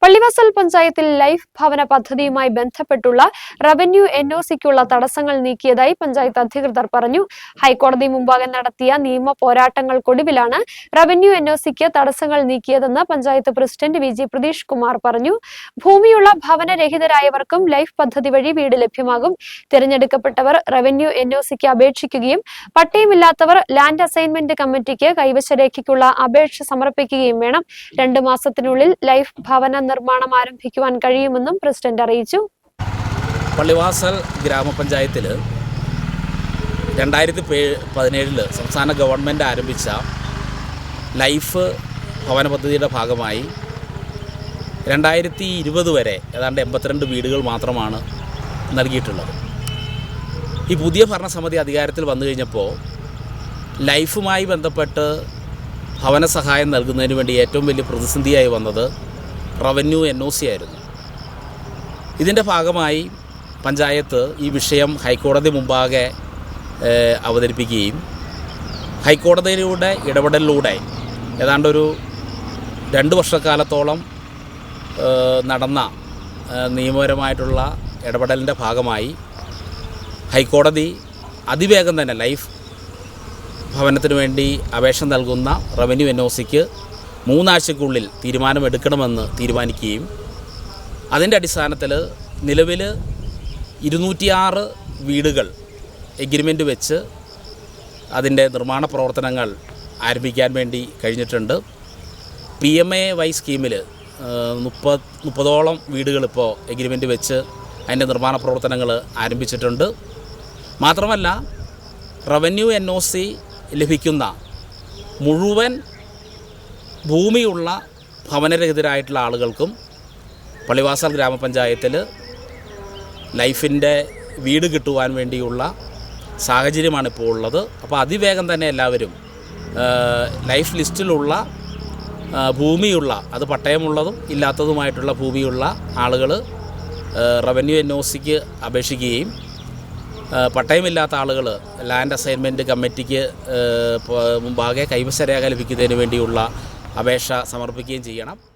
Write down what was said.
പള്ളിവാസൽ പഞ്ചായത്തിൽ ലൈഫ് ഭവന പദ്ധതിയുമായി ബന്ധപ്പെട്ടുള്ള റവന്യൂ എൻഒസിക്കുള്ള തടസ്സങ്ങൾ നീക്കിയതായി പഞ്ചായത്ത് അധികൃതർ പറഞ്ഞു. ഹൈക്കോടതി മുമ്പാകെ നടത്തിയ നിയമ പോരാട്ടങ്ങൾക്കൊടുവിലാണ് റവന്യൂ എൻഒസിക്ക് തടസ്സങ്ങൾ നീക്കിയതെന്ന് പഞ്ചായത്ത് പ്രസിഡന്റ് വി.ജി. പ്രതീഷ് കുമാർ പറഞ്ഞു. ഭൂമിയുള്ള ഭവനരഹിതരായവർക്കും ലൈഫ് പദ്ധതി വഴി വീട് ലഭ്യമാകും. തിരഞ്ഞെടുക്കപ്പെട്ടവർ റവന്യൂ എൻഒസിക്ക് അപേക്ഷിക്കുകയും പട്ടയമില്ലാത്തവർ ലാൻഡ് അസൈൻമെന്റ് കമ്മിറ്റിക്ക് കൈവശരേഖയ്ക്കുള്ള അപേക്ഷ സമർപ്പിക്കുകയും വേണം. 2 മാസത്തിനുള്ളിൽ ലൈഫ് ഭവന നിർമ്മാണം ആരംഭിക്കുവാൻ കഴിയുമെന്നും പ്രസിഡന്റ് അറിയിച്ചു. പള്ളിവാസൽ ഗ്രാമപഞ്ചായത്തിൽ 2017 സംസ്ഥാന ഗവൺമെൻറ് ആരംഭിച്ച ലൈഫ് ഭവന പദ്ധതിയുടെ ഭാഗമായി 2020 വരെ ഏതാണ്ട് 82 വീടുകൾ മാത്രമാണ് നൽകിയിട്ടുള്ളത്. ഈ പുതിയ ഭരണസമിതി അധികാരത്തിൽ വന്നു കഴിഞ്ഞപ്പോൾ ലൈഫുമായി ബന്ധപ്പെട്ട് ഭവന സഹായം നൽകുന്നതിന് വേണ്ടി ഏറ്റവും വലിയ പ്രതിസന്ധിയായി വന്നത് റവന്യൂ എൻഒസി ആയിരുന്നു. ഇതിൻ്റെ ഭാഗമായി പഞ്ചായത്ത് ഈ വിഷയം ഹൈക്കോടതി മുമ്പാകെ അവതരിപ്പിക്കുകയും ഹൈക്കോടതിയുടെ ഇടപെടലിലൂടെ ഏതാണ്ടൊരു 2 വർഷക്കാലത്തോളം നടന്ന നിയമപരമായിട്ടുള്ള ഇടപെടലിൻ്റെ ഭാഗമായി ഹൈക്കോടതി അതിവേഗം തന്നെ ലൈഫ് ഭവനത്തിന് വേണ്ടി അപേക്ഷ നൽകുന്ന റവന്യൂ എൻഒസിക്ക് 3 ആഴ്ചയ്ക്കുള്ളിൽ തീരുമാനമെടുക്കണമെന്ന് തീരുമാനിക്കുകയും അതിൻ്റെ അടിസ്ഥാനത്തിൽ നിലവിൽ 206 വീടുകൾ എഗ്രിമെൻ്റ് വെച്ച് അതിൻ്റെ നിർമ്മാണ പ്രവർത്തനങ്ങൾ ആരംഭിക്കാൻ വേണ്ടി കഴിഞ്ഞിട്ടുണ്ട്. PMAY സ്കീമിൽ 30ഓളം വീടുകളിപ്പോൾ എഗ്രിമെൻ്റ് വെച്ച് അതിൻ്റെ നിർമ്മാണ പ്രവർത്തനങ്ങൾ ആരംഭിച്ചിട്ടുണ്ട്. മാത്രമല്ല റവന്യൂ എൻഒസി ലഭിക്കുന്ന മുഴുവൻ ഭൂമിയുള്ള ഭവനരഹിതരായിട്ടുള്ള ആളുകൾക്കും പള്ളിവാസൽ ഗ്രാമപഞ്ചായത്തിൽ ലൈഫിൻ്റെ വീട് കിട്ടുവാൻ വേണ്ടിയുള്ള സാഹചര്യമാണ് ഇപ്പോൾ ഉള്ളത്. അപ്പോൾ അതിവേഗം തന്നെ എല്ലാവരും ലൈഫ് ലിസ്റ്റിലുള്ള ഭൂമിയുള്ള, അത് പട്ടയമുള്ളതും ഇല്ലാത്തതുമായിട്ടുള്ള ഭൂമിയുള്ള ആളുകൾ റവന്യൂ എൻഒസിക്ക് അപേക്ഷിക്കുകയും പട്ടയമില്ലാത്ത ആളുകൾ ലാൻഡ് അസൈൻമെൻറ്റ് കമ്മിറ്റിക്ക് മുമ്പാകെ കൈവശരേഖ ലഭിക്കുന്നതിന് വേണ്ടിയുള്ള അപേക്ഷ സമർപ്പിക്കുകയും ചെയ്യണം.